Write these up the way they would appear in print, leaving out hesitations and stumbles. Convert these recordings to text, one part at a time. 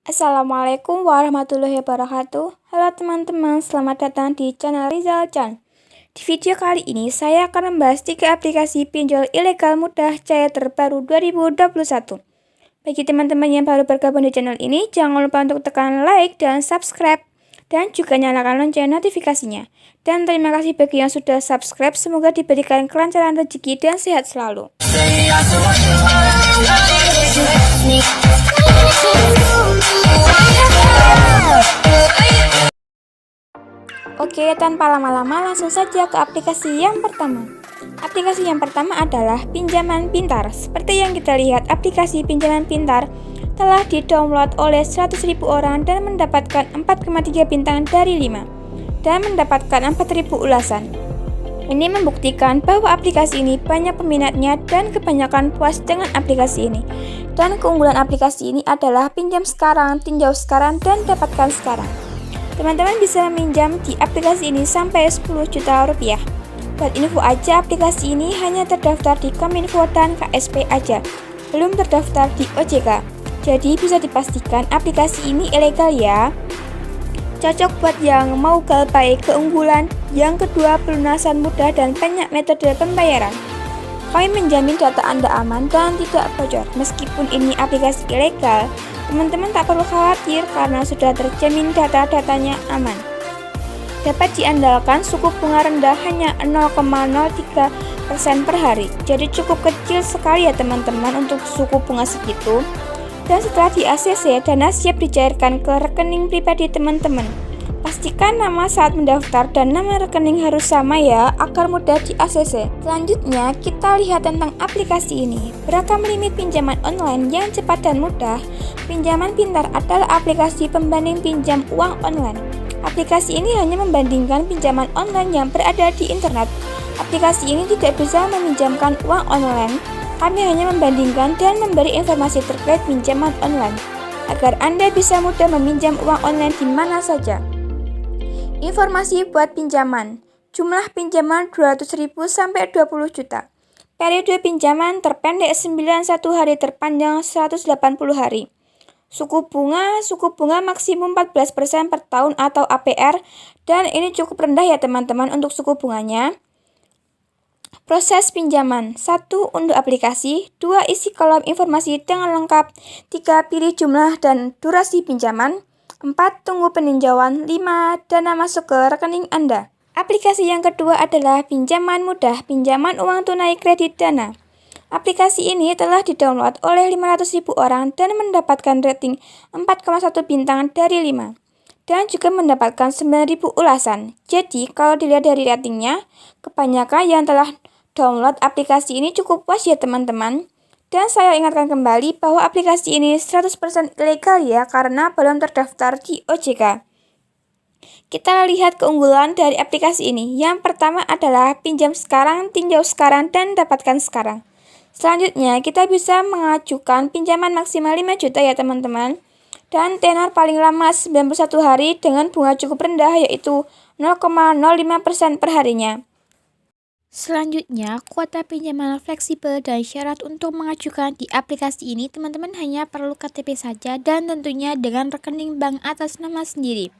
Assalamualaikum warahmatullahi wabarakatuh. Halo teman-teman, selamat datang di channel Rizal Chan. Di video kali ini saya akan membahas 3 aplikasi pinjol ilegal mudah cair terbaru 2021. Bagi teman-teman yang baru bergabung di channel ini, jangan lupa untuk tekan like dan subscribe dan juga nyalakan lonceng notifikasinya. Dan terima kasih bagi yang sudah subscribe, semoga diberikan kelancaran rezeki dan sehat selalu. Oke, tanpa lama-lama langsung saja ke aplikasi yang pertama. Aplikasi yang pertama adalah pinjaman pintar. Seperti yang kita lihat, aplikasi pinjaman pintar telah di-download oleh 100.000 orang dan mendapatkan 4,3 bintang dari 5 dan mendapatkan 4.000 ulasan. Ini membuktikan bahwa aplikasi ini banyak peminatnya dan kebanyakan puas dengan aplikasi ini. Dan keunggulan aplikasi ini adalah pinjam sekarang, tinjau sekarang, dan dapatkan sekarang. Teman-teman bisa meminjam di aplikasi ini sampai 10 juta rupiah. Buat info aja, aplikasi ini hanya terdaftar di Kominfo dan KSP aja, belum terdaftar di OJK. Jadi bisa dipastikan aplikasi ini ilegal ya. Cocok buat yang mau gapai keunggulan. Yang kedua, pelunasan mudah dan banyak metode pembayaran. Kami menjamin data Anda aman dan tidak bocor. Meskipun ini aplikasi ilegal, teman-teman tak perlu khawatir karena sudah terjamin data-datanya aman. Dapat diandalkan suku bunga rendah hanya 0,03% per hari. Jadi cukup kecil sekali ya teman-teman untuk suku bunga segitu. Dan setelah di ACC, dana siap dicairkan ke rekening pribadi teman-teman. Pastikan nama saat mendaftar dan nama rekening harus sama ya, agar mudah di ACC. Selanjutnya, kita lihat tentang aplikasi ini. Beragam limit pinjaman online yang cepat dan mudah. Pinjaman pintar adalah aplikasi pembanding pinjam uang online. Aplikasi ini hanya membandingkan pinjaman online yang berada di internet. Aplikasi ini tidak bisa meminjamkan uang online. Kami hanya membandingkan dan memberi informasi terkait pinjaman online, agar Anda bisa mudah meminjam uang online di mana saja. Informasi buat pinjaman. Jumlah pinjaman 200.000 sampai 20 juta. Periode pinjaman terpendek 91 hari, terpanjang 180 hari. Suku bunga maksimum 14% per tahun atau APR, dan ini cukup rendah ya teman-teman untuk suku bunganya. Proses pinjaman. 1. Unduh aplikasi. 2. Isi kolom informasi dengan lengkap. 3. Pilih jumlah dan durasi pinjaman. 4. Tunggu peninjauan. 5. Dana masuk ke rekening Anda. Aplikasi yang kedua adalah pinjaman mudah, pinjaman uang tunai kredit dana. Aplikasi ini telah di-download oleh 500.000 orang dan mendapatkan rating 4,1 bintang dari 5. Dan juga mendapatkan 9.000 ulasan. Jadi, kalau dilihat dari ratingnya, kebanyakan yang telah download aplikasi ini cukup puas ya teman-teman. Dan saya ingatkan kembali bahwa aplikasi ini 100% ilegal ya, karena belum terdaftar di OJK. Kita lihat keunggulan dari aplikasi ini. Yang pertama adalah pinjam sekarang, tinjau sekarang, dan dapatkan sekarang. Selanjutnya, kita bisa mengajukan pinjaman maksimal 5 juta ya teman-teman. Dan tenor paling lama 91 hari dengan bunga cukup rendah, yaitu 0,05% per harinya. Selanjutnya, kuota pinjaman fleksibel dan syarat untuk mengajukan di aplikasi ini teman-teman hanya perlu KTP saja dan tentunya dengan rekening bank atas nama sendiri.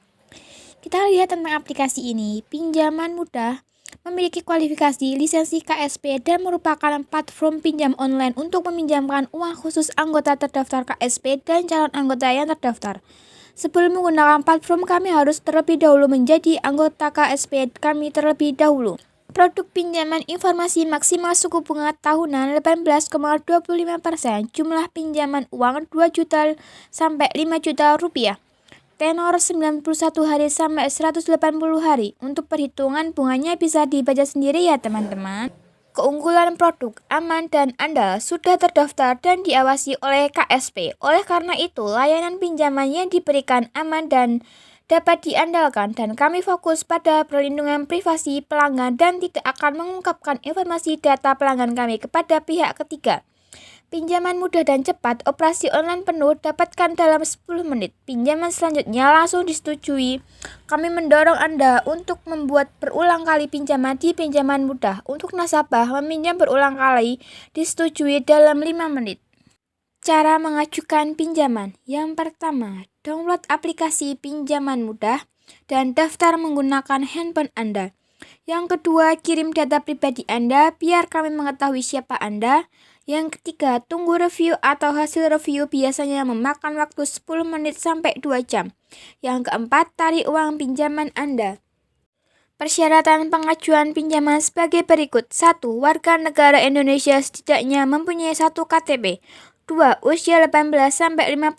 Kita lihat tentang aplikasi ini. Pinjaman mudah, memiliki kualifikasi lisensi KSP dan merupakan platform pinjam online untuk meminjamkan uang khusus anggota terdaftar KSP dan calon anggota yang terdaftar. Sebelum menggunakan platform, kami harus terlebih dahulu menjadi anggota KSP kami terlebih dahulu. Produk pinjaman informasi maksimal suku bunga tahunan 18,25%, jumlah pinjaman uang 2 juta sampai 5 juta rupiah. Tenor 91 hari sampai 180 hari. Untuk perhitungan bunganya bisa dibaca sendiri ya teman-teman. Keunggulan produk aman dan andal, sudah terdaftar dan diawasi oleh KSP. Oleh karena itu, layanan pinjaman yang diberikan aman dan dapat diandalkan, dan kami fokus pada perlindungan privasi pelanggan dan tidak akan mengungkapkan informasi data pelanggan kami kepada pihak ketiga. Pinjaman mudah dan cepat, operasi online penuh, dapatkan dalam 10 menit. Pinjaman selanjutnya langsung disetujui. Kami mendorong Anda untuk membuat berulang kali pinjaman di pinjaman mudah. Untuk nasabah, meminjam berulang kali disetujui dalam 5 menit. Cara mengajukan pinjaman. Yang pertama, download aplikasi pinjaman mudah dan daftar menggunakan handphone Anda. Yang kedua, kirim data pribadi Anda biar kami mengetahui siapa Anda. Yang ketiga, tunggu review atau hasil review biasanya memakan waktu 10 menit sampai 2 jam. Yang keempat, tarik uang pinjaman Anda. Persyaratan pengajuan pinjaman sebagai berikut. 1. Warga negara Indonesia setidaknya mempunyai 1 KTP. 2. Usia 18-55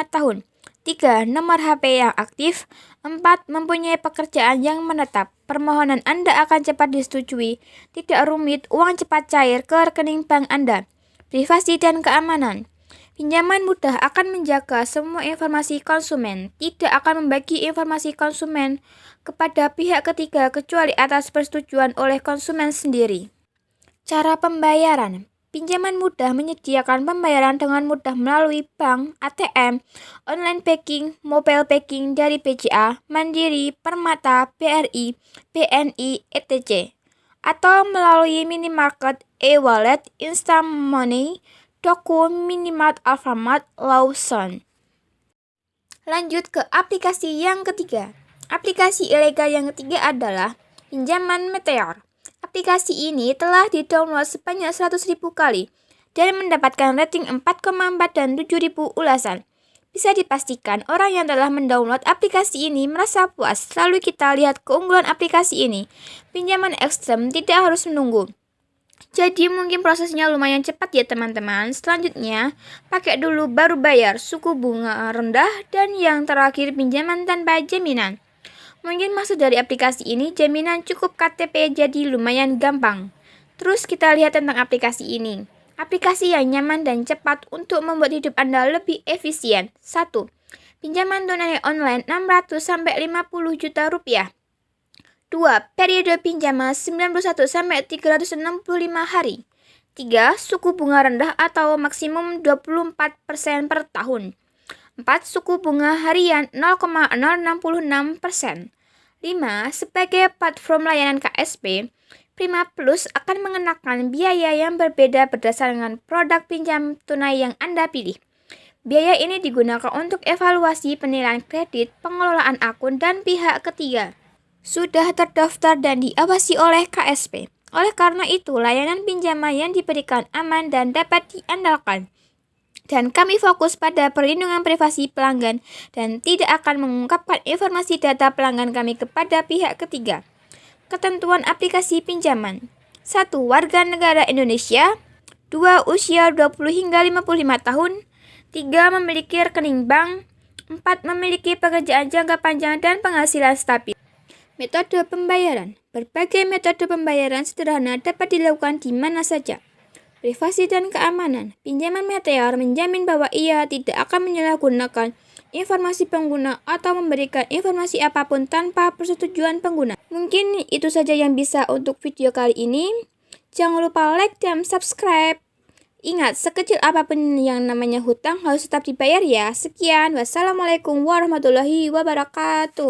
tahun. 3. Nomor HP yang aktif. 4. Mempunyai pekerjaan yang menetap. Permohonan Anda akan cepat disetujui. Tidak rumit, uang cepat cair ke rekening bank Anda. Privasi dan keamanan. Pinjaman mudah akan menjaga semua informasi konsumen, tidak akan membagi informasi konsumen kepada pihak ketiga kecuali atas persetujuan oleh konsumen sendiri. Cara pembayaran. Pinjaman mudah menyediakan pembayaran dengan mudah melalui bank, ATM, online banking, mobile banking dari BCA, Mandiri, Permata, BRI, BNI, etc. Atau melalui minimarket, e-wallet, instant money, Toko, Minimart, Alfamart, Lawson. Lanjut ke aplikasi yang ketiga. Aplikasi ilegal yang ketiga adalah pinjaman Meteor. Aplikasi ini telah di-download sebanyak 100.000 kali dan mendapatkan rating 4,4 dan 7.000 ulasan. Bisa dipastikan orang yang telah mendownload aplikasi ini merasa puas. Lalu kita lihat keunggulan aplikasi ini. Pinjaman ekstrem tidak harus menunggu. Jadi mungkin prosesnya lumayan cepat ya teman-teman. Selanjutnya, pakai dulu baru bayar, suku bunga rendah, dan yang terakhir pinjaman tanpa jaminan. Mungkin maksud dari aplikasi ini jaminan cukup KTP jadi lumayan gampang. Terus kita lihat tentang aplikasi ini. Aplikasi yang nyaman dan cepat untuk membuat hidup Anda lebih efisien. 1. Pinjaman tunai online 600-50 juta rupiah. 2. Periode pinjaman 91-365 hari. 3. Suku bunga rendah atau maksimum 24% per tahun. 4. Suku bunga harian 0,066%. 5. Sebagai platform layanan KSP, Prima Plus akan mengenakan biaya yang berbeda berdasarkan produk pinjam tunai yang Anda pilih. Biaya ini digunakan untuk evaluasi penilaian kredit, pengelolaan akun, dan pihak ketiga. Sudah terdaftar dan diawasi oleh KSP. Oleh karena itu, layanan pinjaman yang diberikan aman dan dapat diandalkan. Dan kami fokus pada perlindungan privasi pelanggan dan tidak akan mengungkapkan informasi data pelanggan kami kepada pihak ketiga. Ketentuan aplikasi pinjaman. 1. Warga negara Indonesia. 2. Usia 20 hingga 55 tahun. 3. Memiliki rekening bank. 4. Memiliki pekerjaan jangka panjang dan penghasilan stabil. Metode pembayaran. Berbagai metode pembayaran sederhana dapat dilakukan di mana saja. Privasi dan keamanan. Pinjaman Meteor menjamin bahwa ia tidak akan menyalahgunakan informasi pengguna atau memberikan informasi apapun tanpa persetujuan pengguna. Mungkin itu saja yang bisa untuk video kali ini. Jangan lupa like dan subscribe. Ingat, sekecil apapun yang namanya hutang harus tetap dibayar ya. Sekian, wassalamualaikum warahmatullahi wabarakatuh.